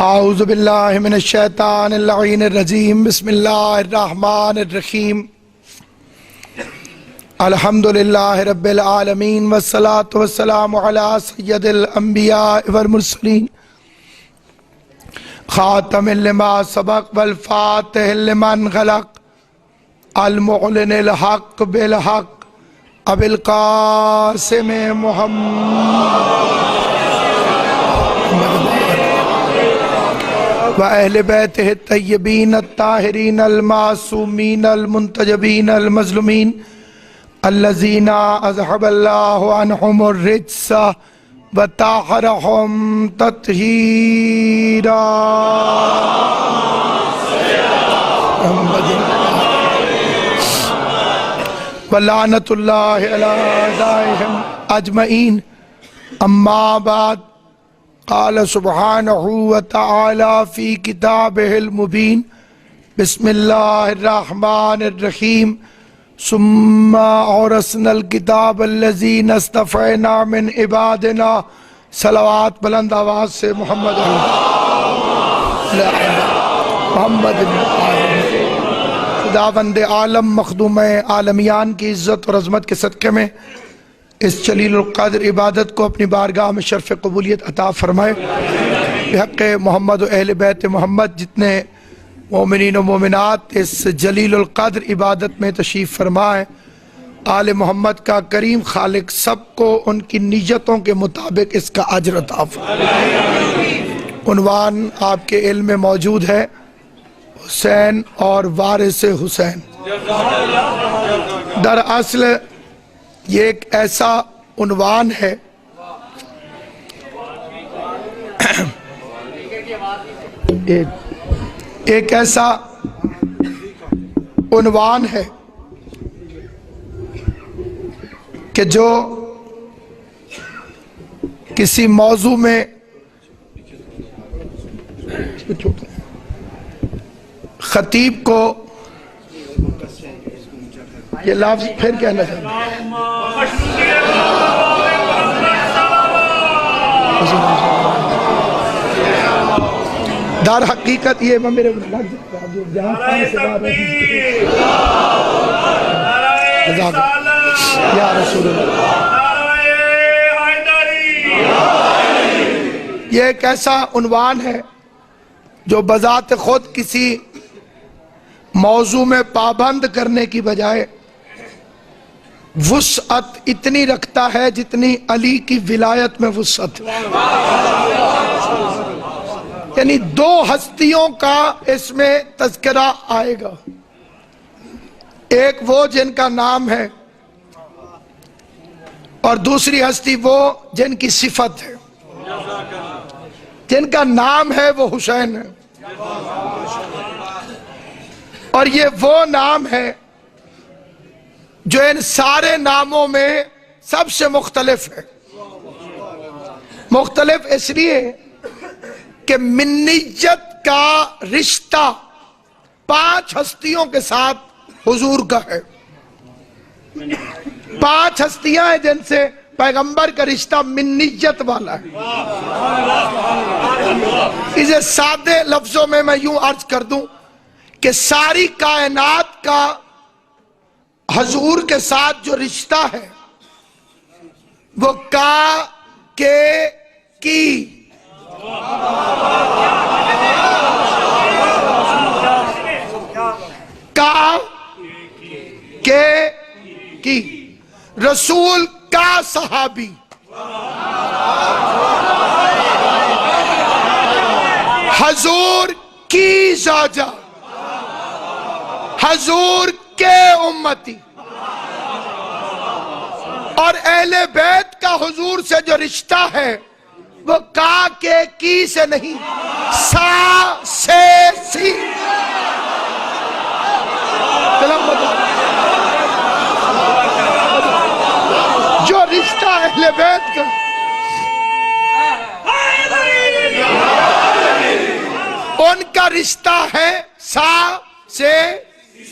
اعوذ باللہ من الشیطان اللعین الرجیم بسم اللہ الرحمن الرحیم الحمدللہ رب العالمین والصلاة والسلام علی سید الانبیاء والمرسلین خاتم لما سبق والفاتح لمن غلق المعلن الحق بالحق ابی القاسم محمد وَأَهْلِ بَيْتِهِ الطَّيِّبِينَ الطَّاهِرِينَ الْمَعْصُومِينَ الْمُنْتَجَبِينَ الْمَظْلُومِينَ الَّذِينَ أَذْهَبَ اللَّهُ عَنْهُمُ الرِّجْسَ وَطَهَّرَهُمْ تَطْهِيرًا وَلَعْنَةُ اللَّهِ عَلَىٰ أَعْدَائِهِمْ أَجْمَعِينَ أَمَّا بَعْدُ قال سبحانہ وتعالی فی کتابہ المبین بسم اللہ الرحمن الرحیم ثم اورثنا الکتاب الذین اصطفینا من عبادنا صلوات بلند آواز سے محمد خداوند عالم مخدوم عالمیان کی عزت اور عظمت کے صدقے میں اس جلیل القدر عبادت کو اپنی بارگاہ میں شرف قبولیت عطا فرمائے بحق محمد و اہل بیت محمد جتنے مومنین و مومنات اس جلیل القدر عبادت میں تشریف فرمائے آل محمد کا کریم خالق سب کو ان کی نیتوں کے مطابق اس کا اجر عطا فرمائے۔ عنوان آپ کے علم میں موجود ہے حسین اور وارث حسین۔ دراصل یہ ایک ایسا عنوان ہے ایک ایسا عنوان ہے کہ جو کسی موضوع میں خطیب کو یہ لفظ پھر کہنا چاہتا در حقیقت یہ میرے یا رسول اللہ یہ ایک ایسا عنوان ہے جو بذات خود کسی موضوع میں پابند کرنے کی بجائے وسعت اتنی رکھتا ہے جتنی علی کی ولایت میں وسعت، یعنی دو ہستیوں کا اس میں تذکرہ آئے گا، ایک وہ جن کا نام ہے اور دوسری ہستی وہ جن کی صفت ہے۔ جن کا نام ہے وہ حسین ہے اور یہ وہ نام ہے جو ان سارے ناموں میں سب سے مختلف ہے۔ مختلف اس لیے کہ منیت کا رشتہ 5 ہستیوں کے ساتھ حضور کا ہے۔ 5 ہستیاں ہیں جن سے پیغمبر کا رشتہ منیت والا ہے۔ اسے سادے لفظوں میں یوں عرض کر دوں کہ ساری کائنات کا حضور کے ساتھ جو رشتہ ہے وہ کا کے کی کا کے کی رسول کا صحابی حضور کی زوجہ حضور کے امتی اور اہل بیت کا حضور سے جو رشتہ ہے وہ کا کے کی سے نہیں، سا سے سی۔ جو رشتہ اہل بیت کا ان کا رشتہ ہے سا سے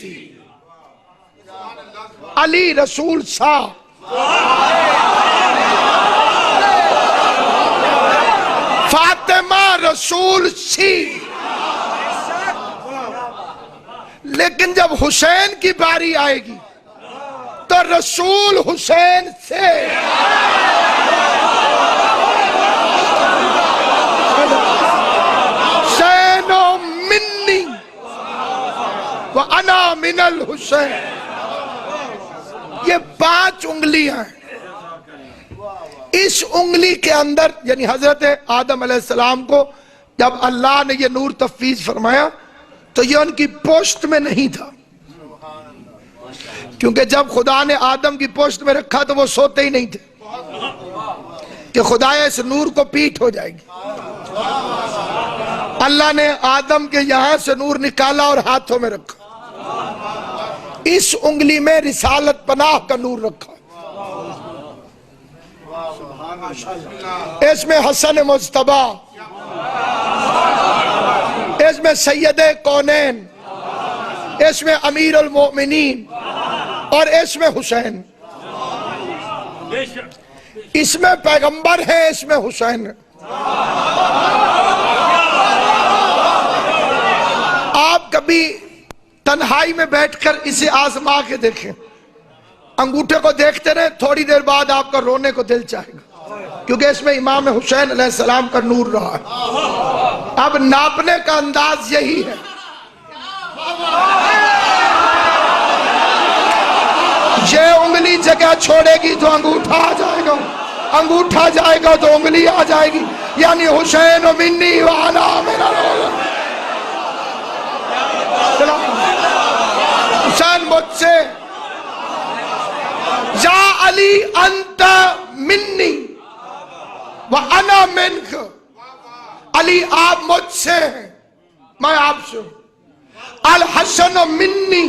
سی۔ علی رسول سا، فاطمہ رسول سی، لیکن جب حسین کی باری آئے گی تو رسول حسین سے حسین منی وانا من الحسین، یہ 5 انگلیاں ہیں، اس انگلی کے اندر یعنی حضرت آدم علیہ السلام کو جب اللہ نے یہ نور تفویض فرمایا تو یہ ان کی پوشت میں نہیں تھا، کیونکہ جب خدا نے آدم کی پوشت میں رکھا تو وہ سوتے ہی نہیں تھے کہ خدایا اس نور کو پیٹ ہو جائے گی۔ اللہ نے آدم کے یہاں سے نور نکالا اور ہاتھوں میں رکھا، اس انگلی میں رسالت پناہ کا نور رکھا، اس میں حسن مجتبی، اس میں سید کونین، اس میں امیر المؤمنین، اور اس میں حسین، اس میں پیغمبر ہے، اس میں حسین ہے۔ آپ کبھی تنہائی میں بیٹھ کر اسے آزما کے دیکھیں، انگوٹھے کو دیکھتے رہے، تھوڑی دیر بعد آپ کا رونے کو دل چاہے گا، کیونکہ اس میں امام حسین علیہ السلام کا نور رہا ہے۔ اب ناپنے کا انداز یہی ہے، یہ انگلی جگہ چھوڑے گی تو انگوٹھا آ جائے گا، انگوٹھا جائے گا تو انگلی آ جائے گی، یعنی حسین منی وانا من الحسین، حسین مجھ سے، یا علی انت منی وانا منک، علی آپ مجھ سے ہیں میں آپ سے ہوں، الحسن منی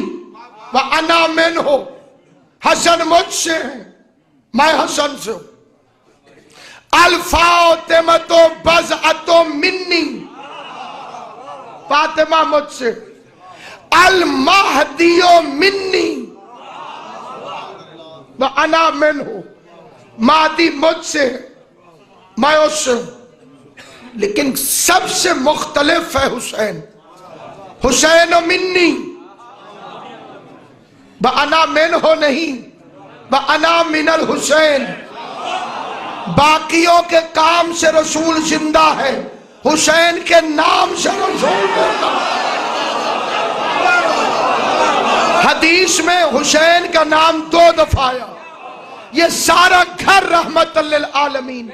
وانا منہ، حسن مجھ سے ہیں میں حسن سے ہوں، الفاطمۃ بضعۃ منی، فاطمہ مجھ سے، المہدی منی وانا منہ، مہدی مجھ سے میں اس سے ہوں، لیکن سب سے مختلف ہے حسین، حسین منی، وانا منہ نہیں، وانا من الحسین، باقیوں کے کام سے رسول زندہ ہے، حسین کے نام سے رسول زندہ ہے۔ حدیث میں حسین کا نام 2 دفعہ آیا، یہ سارا گھر رحمت للعالمین،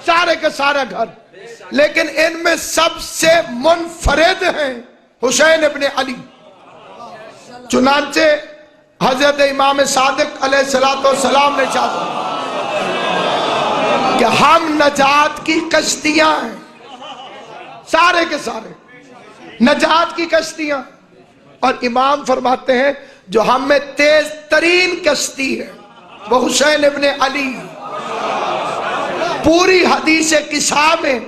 سارے کے سارا گھر، لیکن ان میں سب سے منفرد ہیں حسین ابن علی۔ چنانچہ حضرت امام صادق علیہ السلام نے چاہا کہ ہم نجات کی کشتیاں ہیں، سارے کے سارے نجات کی کشتیاں، اور امام فرماتے ہیں جو ہم میں تیز ترین کشتی ہے وہ حسین ابن علی۔ پوری حدیث قصہ میں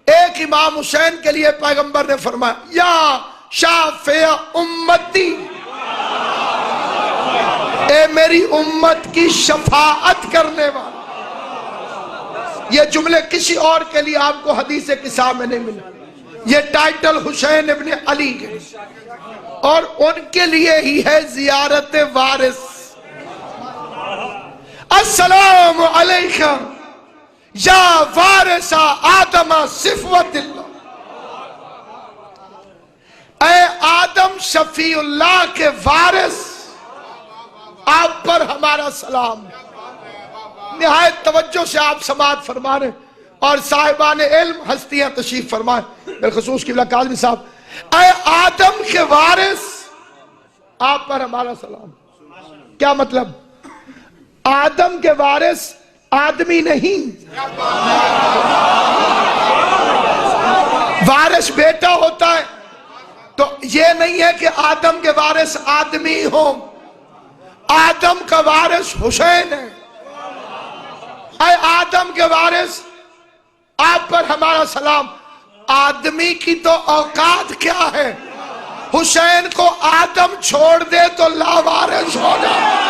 ایک امام حسین کے لیے پیغمبر نے فرمایا یا شافع امتی، اے میری امت کی شفاعت کرنے والا۔ یہ جملے کسی اور کے لیے آپ کو حدیث قصہ میں نہیں ملا، یہ ٹائٹل حسین ابن علی کے، اور ان کے لیے ہی ہے زیارت وارث۔ السلام علیکم یا وارث آدم صفوت اللہ، اے آدم شفیع اللہ کے وارث، آپ پر ہمارا سلام۔ نہایت توجہ سے آپ سماعت فرما رہے اور صاحبان علم ہستیاں تشریف فرمائیں، بالخصوص قبلہ کاظمی صاحب۔ اے آدم کے وارث، آپ پر ہمارا سلام۔ کیا مطلب؟ آدم کے وارث آدمی نہیں، وارث بیٹا ہوتا ہے، تو یہ نہیں ہے کہ آدم کے وارث آدمی ہوں، آدم کا وارث حسین ہے۔ اے آدم کے وارث، آپ پر ہمارا سلام۔ آدمی کی تو اوقات کیا ہے، حسین کو آدم چھوڑ دے تو لاوارث ہو جائے۔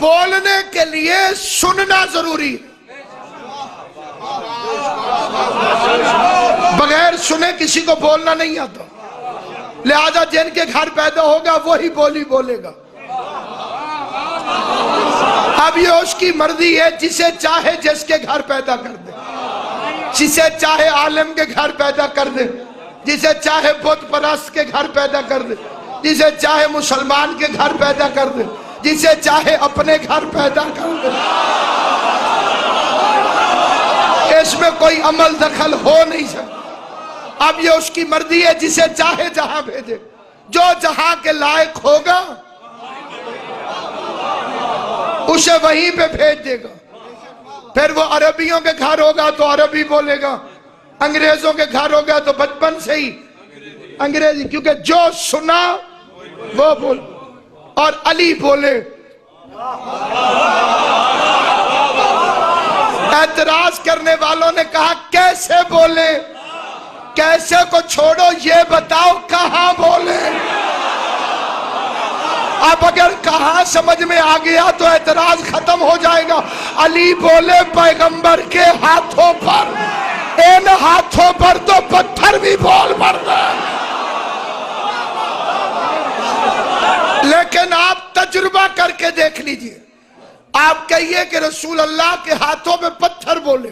بولنے کے لیے سننا ضروری ہے، بغیر سنے کسی کو بولنا نہیں آتا، لہذا جن کے گھر پیدا ہوگا وہی بولی بولے گا۔ اب یہ اس کی مرضی ہے، جسے چاہے جس کے گھر پیدا کر دے، جسے چاہے عالم کے گھر پیدا کر دے، جسے چاہے بت پرست کے گھر پیدا کر دے، جسے چاہے مسلمان کے گھر پیدا کر دے، جسے چاہے اپنے گھر پیدا کر دے، اس میں کوئی عمل دخل ہو نہیں سکتا۔ اب یہ اس کی مرضی ہے، جسے چاہے جہاں بھیجے، جو جہاں کے لائق ہوگا اسے وہیں پہ بھیج دے گا۔ پھر وہ عربیوں کے گھر ہوگا تو عربی بولے گا، انگریزوں کے گھر ہوگا تو بچپن سے ہی انگریزی، کیونکہ جو سنا وہ بول۔ اور علی بولے، اعتراض کرنے والوں نے کہا کیسے بولے؟ کیسے کو چھوڑو، یہ بتاؤ کہاں بولے؟ اب اگر کہاں سمجھ میں آ گیا تو اعتراض ختم ہو جائے گا۔ علی بولے پیغمبر کے ہاتھوں پر، ان ہاتھوں پر تو پتھر بھی بول پڑتا ہے۔ لیکن آپ تجربہ کر کے دیکھ لیجئے، آپ کہیے کہ رسول اللہ کے ہاتھوں میں پتھر بولے،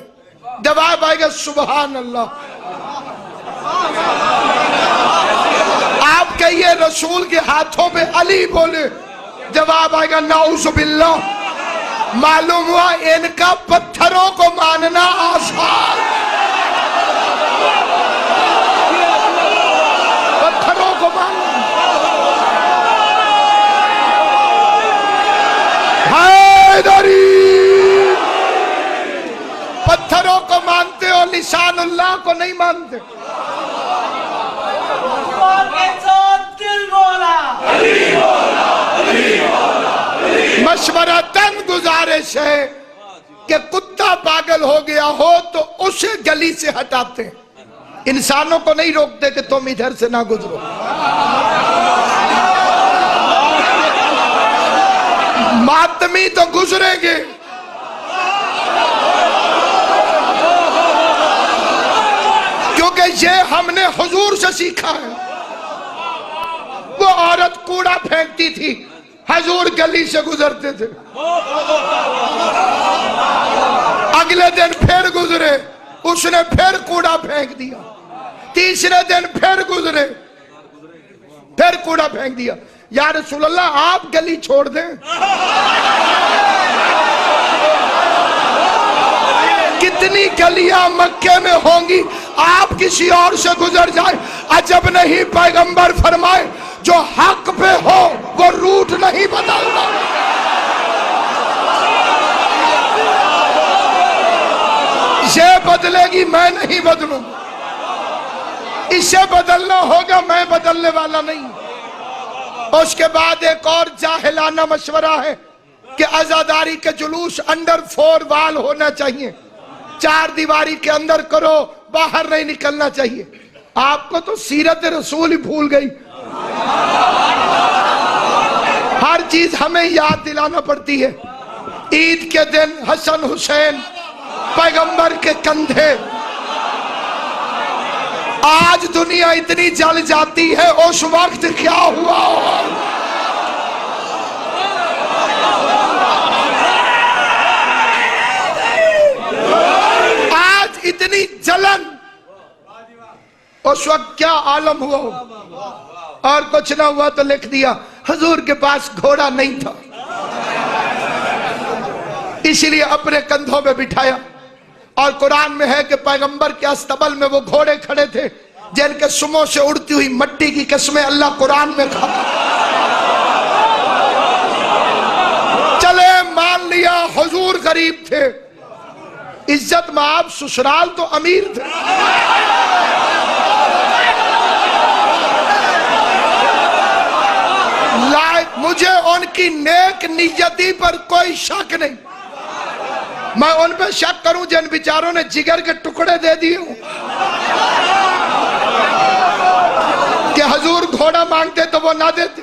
جواب آئے گا سبحان اللہ۔ آپ کہیے رسول کے ہاتھوں میں علی بولے، جواب آئے گا نعوذ باللہ۔ معلوم ہوا ان کا پتھروں کو ماننا آسان، پتھروں کو ماننا حیدری، پتھروں کو مانتے ہو، لسان اللہ کو نہیں مانتے۔ مشورتاً گزارش ہے کہ کتا پاگل ہو گیا ہو تو اسے گلی سے ہٹاتے ہیں، انسانوں کو نہیں روکتے کہ تم ادھر سے نہ گزرو۔ ماتمی تو گزریں گے، کیونکہ یہ ہم نے حضور سے سیکھا ہے۔ وہ عورت کوڑا پھینکتی تھی، حضور گلی سے گزرتے تھے، اگلے دن پھر گزرے، اس نے پھر کوڑا پھینک دیا، تیسرے دن پھر گزرے، پھر کوڑا پھینک دیا۔ یا رسول اللہ آپ گلی چھوڑ دیں، کتنی گلیاں مکے میں ہوں گی، آپ کسی اور سے گزر جائیں، عجب نہیں پیغمبر فرمائے جو حق پہ ہو وہ روٹ نہیں بدلتا۔ یہ بدلے گی، میں نہیں بدلوں، اسے بدلنا ہوگا، میں بدلنے والا نہیں۔ اس کے بعد ایک اور جاہلانہ مشورہ ہے کہ عزاداری کے جلوس انڈر 4 وال ہونا چاہیے، 4 دیواری کے اندر کرو، باہر نہیں نکلنا چاہیے۔ آپ کو تو سیرت رسول ہی بھول گئی، ہر چیز ہمیں یاد دلانا پڑتی ہے۔ عید کے دن حسن حسین پیغمبر کے کندھے، آج دنیا اتنی جل جاتی ہے، اس وقت کیا ہوا ہوگا؟ آج اتنی جلن، اس وقت کیا عالم ہوا ہوگا؟ اور کچھ نہ ہوا تو لکھ دیا حضور کے پاس گھوڑا نہیں تھا، اسی لیے اپنے کندھوں میں بٹھایا۔ اور قرآن میں ہے کہ پیغمبر کے استبل میں وہ گھوڑے کھڑے تھے جن کے سموں سے اڑتی ہوئی مٹی کی قسمیں اللہ قرآن میں کھاتا۔ چلے مان لیا حضور غریب تھے، عزت مآب سسرال تو امیر تھے۔ مجھے ان کی نیک نیتی پر کوئی شک نہیں، میں ان پہ شک کروں جن بیچاروں نے جگر کے ٹکڑے دے دیے ہوں کہ حضور گھوڑا مانگتے تو وہ نہ دیتے۔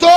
2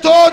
2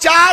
4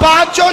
5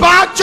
5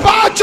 5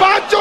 5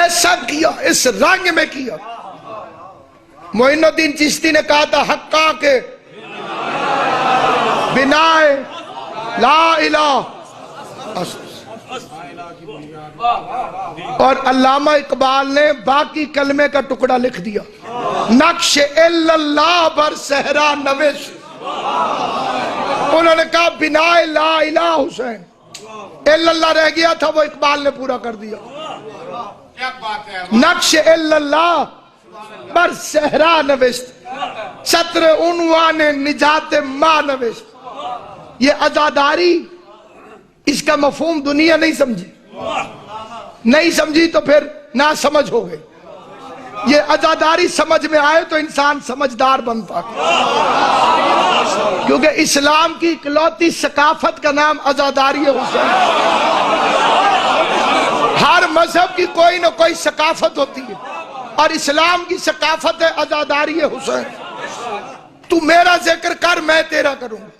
ایسا کیا، اس رنگ میں کیا۔ معین الدین چشتی نے کہا تھا حقا کے بنا لا الہ، اور علامہ اقبال نے باقی کلمے کا ٹکڑا لکھ دیا، نقش الا اللہ بر صحرا نوش۔ انہوں نے کہا بنا لا الہ حسین، الا اللہ رہ گیا تھا، وہ اقبال نے پورا کر دیا۔ نقش الا اللہ بر صحرا نوشت، سطر عنوان نجات ما نوشت۔ یہ عزاداری، اس کا مفہوم دنیا نہیں سمجھی، نہیں سمجھی تو پھر نہ سمجھ ہو گئی۔ یہ عزاداری سمجھ میں آئے تو انسان سمجھدار بنتا ہے، کیونکہ اسلام کی اکلوتی ثقافت کا نام عزاداری حسین۔ ہر مذہب کی کوئی نہ کوئی ثقافت ہوتی ہے، اور اسلام کی ثقافت ہے عزاداری حسین۔ تو میرا ذکر کر، میں تیرا کروں گا۔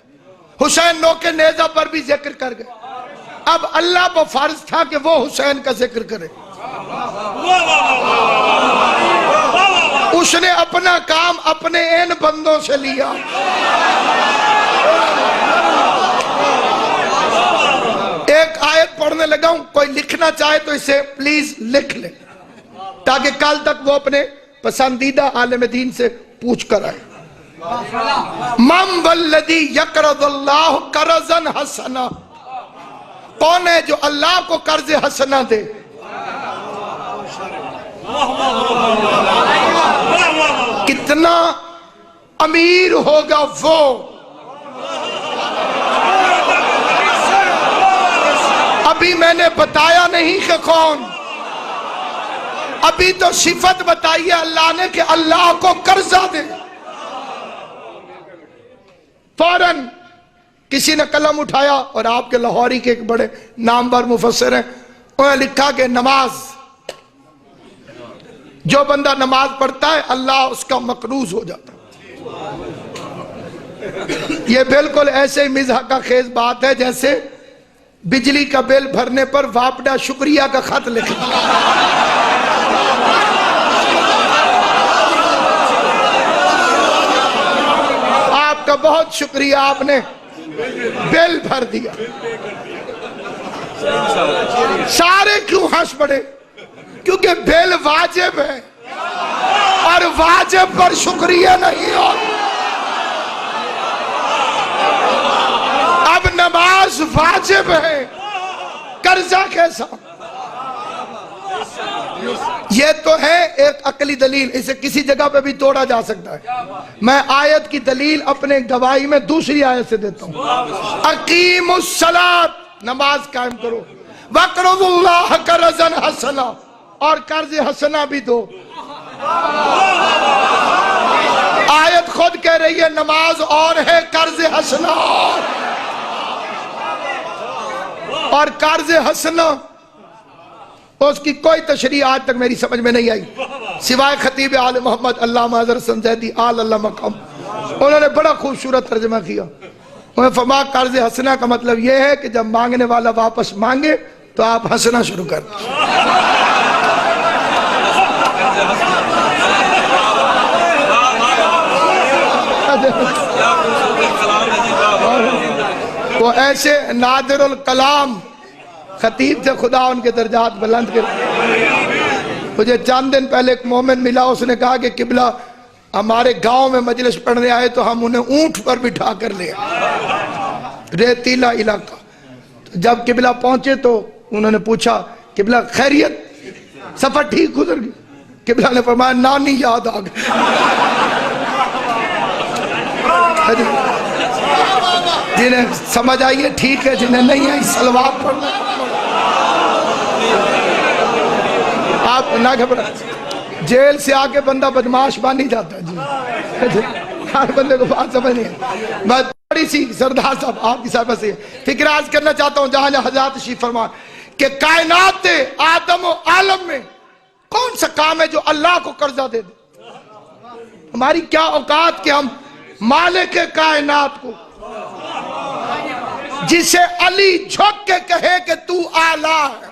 حسین نو کے نیزہ پر بھی ذکر کر گئے، اب اللہ کو فرض تھا کہ وہ حسین کا ذکر کرے۔ اس نے اپنا کام اپنے ان بندوں سے لیا۔ ایک آیت پڑھنے لگا ہوں، کوئی لکھنا چاہے تو اسے پلیز لکھ لے، تاکہ کل تک وہ اپنے پسندیدہ عالم دین سے پوچھ کر آئے۔ من والذی یقرض اللہ قرضا حسنا، کون ہے جو اللہ کو قرض حسنہ دے؟ کتنا امیر ہوگا وہ، ابھی میں نے بتایا نہیں کہ کون، ابھی تو صفت بتائی ہے اللہ نے کہ اللہ کو قرضہ دے۔ فوراً کسی نے قلم اٹھایا، اور آپ کے لاہوری کے ایک بڑے نامور مفسر ہیں، انہوں نے لکھا کہ نماز، جو بندہ نماز پڑھتا ہے اللہ اس کا مقروض ہو جاتا ہے۔ یہ بالکل ایسے مزاح کا خیز بات ہے جیسے بجلی کا بل بھرنے پر واپڈا شکریہ کا خط لکھنا۔ آپ کا بہت شکریہ، آپ نے بل بھر دیا۔ سارے کیوں ہنس پڑے؟ کیونکہ بل واجب ہے، اور واجب پر شکریہ نہیں ہوتا۔ اب نماز واجب ہے، قرضہ کیسا؟ یہ تو ہے ایک عقلی دلیل، اسے کسی جگہ پہ بھی توڑا جا سکتا ہے۔ میں آیت کی دلیل اپنے گواہی میں دوسری آیت سے دیتا ہوں، اقیم الصلاۃ، نماز قائم کرو، وَاقْرِضُوا اللَّهَ قَرْضًا حَسَنًا، اور قرض حسنہ بھی دو۔ آیت خود کہہ رہی ہے نماز اور ہے، قرض حسنہ اور قرض حسنہ، اس کی کوئی تشریح آج تک میری سمجھ میں نہیں آئی، سوائے خطیب آل محمد علامہ حضرت حسن زیدی آل اللہ مقام، انہوں نے بڑا خوبصورت ترجمہ کیا۔ انہوں نے فرمایا قرض حسنہ کا مطلب یہ ہے کہ جب مانگنے والا واپس مانگے تو آپ ہنسنا شروع کر دیں۔ وہ ایسے نادر الکلام خطیب تھے، خدا ان کے درجات بلند کرے۔ مجھے چند دن پہلے ایک مومن ملا، اس نے کہا کہ قبلہ ہمارے گاؤں میں مجلس پڑھنے آئے تو ہم انہیں اونٹ پر بٹھا کر لے آئے، ریتیلا علاقہ۔ جب قبلہ پہنچے تو انہوں نے پوچھا قبلہ خیریت، سفر ٹھیک گزر گئی؟ قبلہ نے فرمایا نانی یاد آ گئی۔ جنہیں سمجھ آئیے ٹھیک ہے، جنہیں نہیں آئی سلوات پڑھنا۔ آپ نہ گھبرائیں، جیل سے آ کے بندہ بدماش بن نہیں جاتا جی، ہر بندے کو بات سمجھ نہیں ہے۔ میں بڑی سی سردار صاحب آپ کی صاحبہ سے فکر عرض کرنا چاہتا ہوں، جہاں جہاں حضرات تشریف فرما کہ کائنات آدم و عالم میں کون سا کام ہے جو اللہ کو قرضہ دے دے؟ ہماری کیا اوقات کہ ہم مالک کائنات کو، جسے علی جھک کے کہے کہ تو اعلیٰ ہے،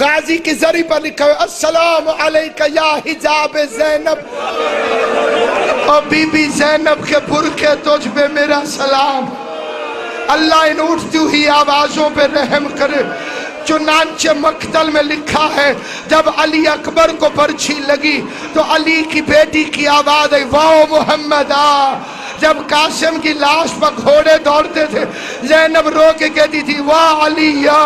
غازی کی زری پر لکھا ہے السلام علیکہ یا حجاب زینب، اور بی بی زینب کے برکے تجھ پہ میرا سلام۔ اللہ ان اٹھتی ہوئی آوازوں پہ رحم کرے۔ چنانچہ مقتل میں لکھا ہے جب علی اکبر کو پرچھی لگی تو علی کی بیٹی کی آواز ہے واہ محمد آ۔ جب قاسم کی لاش پر گھوڑے دوڑتے تھے زینب رو کے کہتی تھی واہ علی یا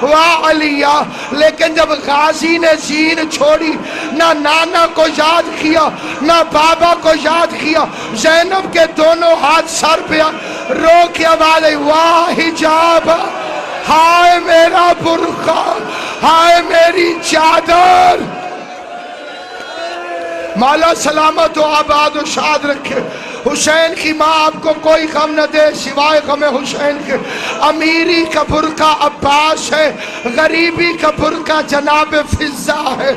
واہ علی یا۔ لیکن جب غازی نے زین چھوڑی، نہ نانا کو یاد کیا نہ بابا کو یاد کیا، زینب کے دونوں ہاتھ سر پہ رو کے آواز ہے واہ حجاب، ہائے میرا برقع، ہائے میری چادر۔ مولا سلامت و آباد و شاد رکھے۔ حسین کی ماں آپ کو کوئی غم نہ دے سوائے غم حسین کے۔ امیری کا برقع عباس ہے، غریبی کا برقع جناب فضہ ہے۔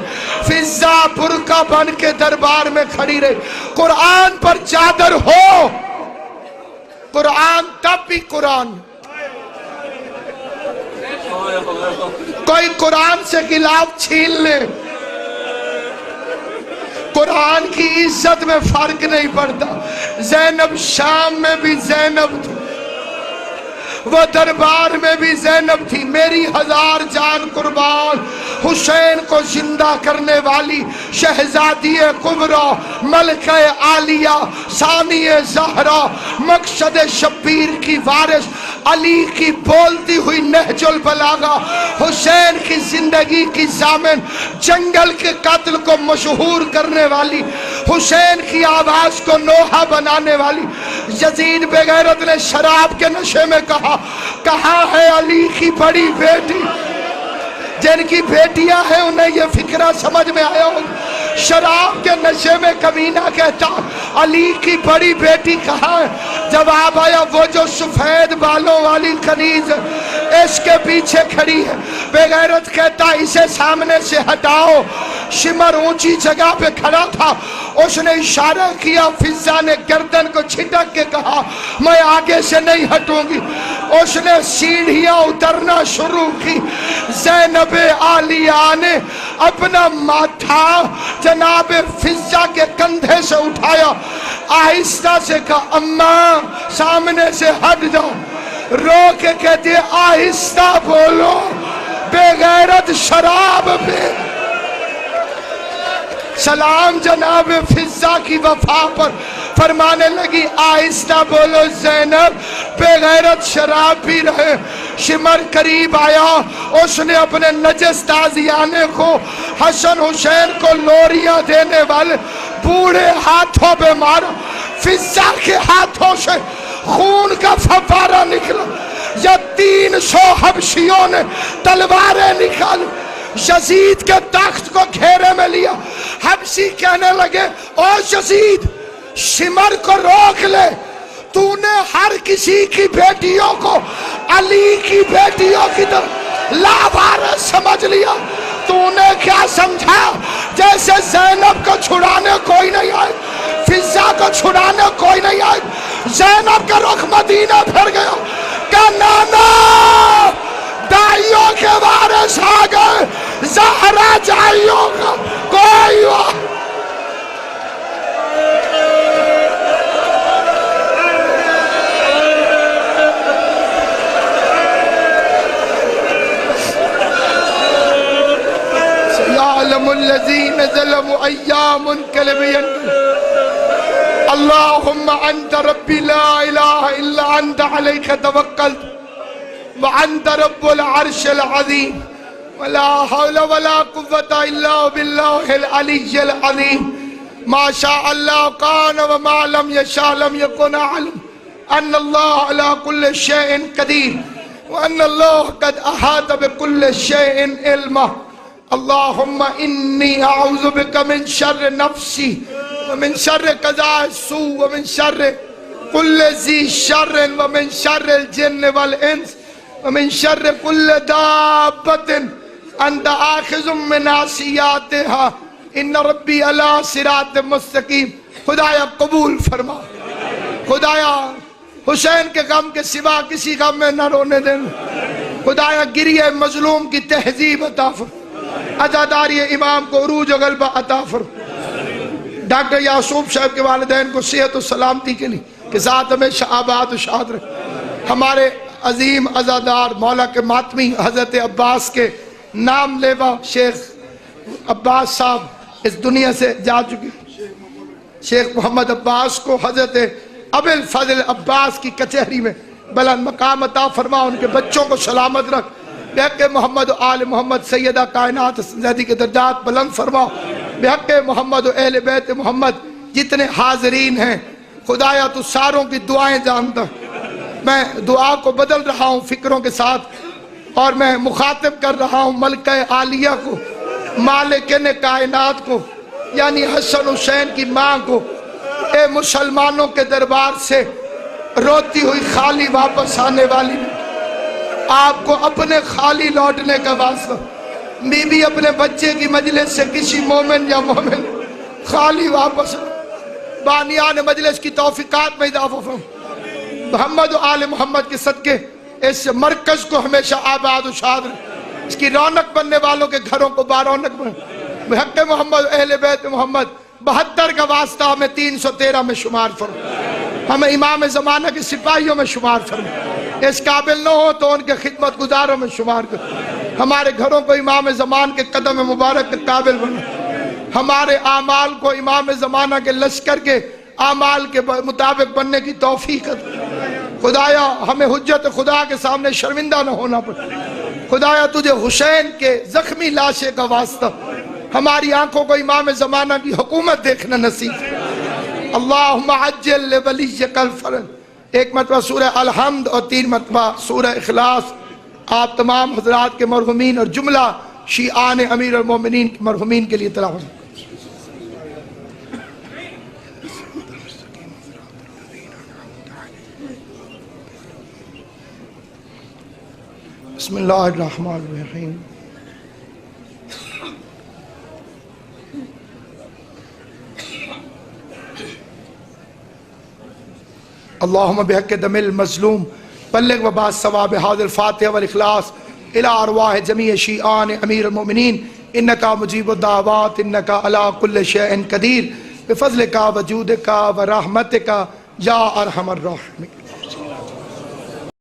فضہ برقع بن کے دربار میں کھڑی رہی۔ قرآن پر چادر ہو، قرآن تب بھی قرآن، کوئی قرآن سے غلاف چھین لے، قرآن کی عزت میں فرق نہیں پڑتا۔ زینب شام میں بھی زینب تھی، وہ دربار میں بھی زینب تھی۔ میری ہزار جان قربان، حسین کو زندہ کرنے والی شہزادی کبریٰ، ملکہ عالیہ، ثانی زہرا، مقصد شبیر کی وارث، علی کی بولتی ہوئی نہج البلاغہ، حسین کی زندگی کی ضامن، جنگل کے قتل کو مشہور کرنے والی، حسین کی آواز کو نوحہ بنانے والی۔ یزید بے غیرت نے شراب کے نشے میں کہاں ہے علی کی بڑی بیٹی؟ جن کی بیٹیاں ہیں انہیں یہ فکرہ سمجھ میں آیا ہو۔ شراب کے نشے میں کمینہ کہتا علی کی بڑی بیٹی کہاں ہے؟ جواب آیا وہ جو سفید بالوں والی کنیز اس کے پیچھے کھڑی ہے۔ بے غیرت کہتا اسے سامنے سے ہٹاؤ۔ شمر اونچی جگہ پہ کھڑا تھا، اس نے اشارہ کیا، فضہ نے گردن کو چھٹک کے کہا میں آگے سے نہیں ہٹوں گی۔ اس نے سیڑھیاں اترنا شروع کی۔ زینب عالیہ نے اپنا ماتھا جناب فضہ کے کندھے سے اٹھایا، آہستہ سے کہا اماں سامنے سے ہٹ جاؤ۔ رو کے کہتے آہستہ بولو، بے غیرت شراب پہ۔ سلام جناب فضہ کی وفا پر، فرمانے لگی آہستہ بولو زینب، بے غیرت شراب پی رہے۔ شمر قریب آیا، اس نے اپنے نجس تازیانے کو، حسن حسین کو لوریاں دینے والے بوڑھے ہاتھوں پہ مارا۔ فضہ کے ہاتھوں سے خون کا فوارہ نکلا، یا 300 حبشیوں نے تلواریں نکالی، یزید کے تخت کو گھیرے میں لیا۔ حبشی کہنے لگے او یزید شمر کو روک لے، تو نے ہر کسی کی بیٹیوں کو علی کی بیٹیوں کی طرح لاوارث سمجھ لیا۔ تو نے کیا سمجھا جیسے زینب کو چھڑانے کوئی نہیں آئے، فضہ کو چھڑانے کوئی نہیں آئے۔ زینب کا رخ مدینہ پھر گیا کہ نانا دائیوں کے وارث آ گئے، زہرا جائیوں کا کوئی سيعلم الذين ظلموا أيام كالبين اللهم أنت ربي لا إله إلا أنت عليك توكلت وأنت رب العرش العظيم ولا حول ولا قوة إلا بالله العلي العظيم ما شاء الله كان وما لم يشاء لم يكن أعلم أن الله على كل شيء قدير وأن الله قد أحاط بكل شيء علما اللهم إني أعوذ بك من شر نفسي ومن شر قضاء السوء ومن شر كل ذي شر ومن شر الجن والإنس ومن شر كل دابة أنت آخذ من ناصياتها إن ربي على صراط مستقيم۔ خدایا قبول فرما، خدایا حسین کے غم کے سوا کسی غم میں نہ رونے دینا، خدایا گریہ مظلوم کی تہذیب عطا فرما۔ عزاداری امام کو عروج و غلبہ عطا فرما۔ ڈاکٹر یعصوب صاحب کے والدین کو صحت و سلامتی کے لیے کہ ساتھ ہمیشہ آباد و شاد رہے۔ ہمارے عظیم عزادار مولا کے ماتمی حضرت عباس کے نام لیوا شیخ عباس صاحب اس دنیا سے جا چکی، شیخ محمد عباس کو حضرت ابو الفضل عباس کی کچہری میں بلند مقام عطا فرما، ان کے بچوں کو سلامت رکھ، بحق محمد و آل محمد سیدہ کائنات زیدی کے درجات بلند فرما، بحق محمد و اہل بیت محمد جتنے حاضرین ہیں خدایا تو ساروں کی دعائیں جانتا۔ میں دعا کو بدل رہا ہوں فکروں کے ساتھ، اور میں مخاطب کر رہا ہوں ملکہ عالیہ کو، مالکن کائنات کو، یعنی حسن حسین کی ماں کو، اے مسلمانوں کے دربار سے روتی ہوئی خالی واپس آنے والی، آپ کو اپنے خالی لوٹنے کا واسطہ، بی بی اپنے بچے کی مجلس سے کسی مومن یا مومن خالی واپس، بانیان مجلس کی توفیقات میں اضافہ فرما، محمد و آل محمد کے صدقے اس مرکز کو ہمیشہ آباد و شاد رکھ، اس کی رونق بننے والوں کے گھروں کو بارونق بن، بحق محمد و اہل بیت محمد 72 کا واسطہ ہمیں 313 میں شمار فرما، ہمیں امام زمانہ کے سپاہیوں میں شمار فرما، اس قابل نہ ہو تو ان کے خدمت گزاروں میں شمار کر، ہمارے گھروں کو امام زمان کے قدم مبارک کے قابل بنا، ہمارے اعمال کو امام زمانہ کے لشکر کے اعمال کے مطابق بننے کی توفیق عطا۔ خدایا ہمیں حجت خدا کے سامنے شرمندہ نہ ہونا پڑے، خدایا تجھے حسین کے زخمی لاشے کا واسطہ ہماری آنکھوں کو امام زمانہ کی حکومت دیکھنا نصیب۔ اللہم عجل لولیک الفرج، ایک مرتبہ سورہ الحمد اور 3 مرتبہ سورہ اخلاص آپ تمام حضرات کے مرحومین اور جملہ شیعان امیر المومنین کے مرحومین کے لیے تلاوت کریں۔ بسم اللہ الرحمن الرحیم۔ اللہم بحق دم المظلوم بلغ وبعث ثواب هذا الفاتحہ والاخلاص الى ارواح جمیع شیعان امیر المؤمنین انکا مجیب الدعوات انکا علی کل شیء قدیر بفضلک وجودک ورحمتک یا ارحم الراحمین۔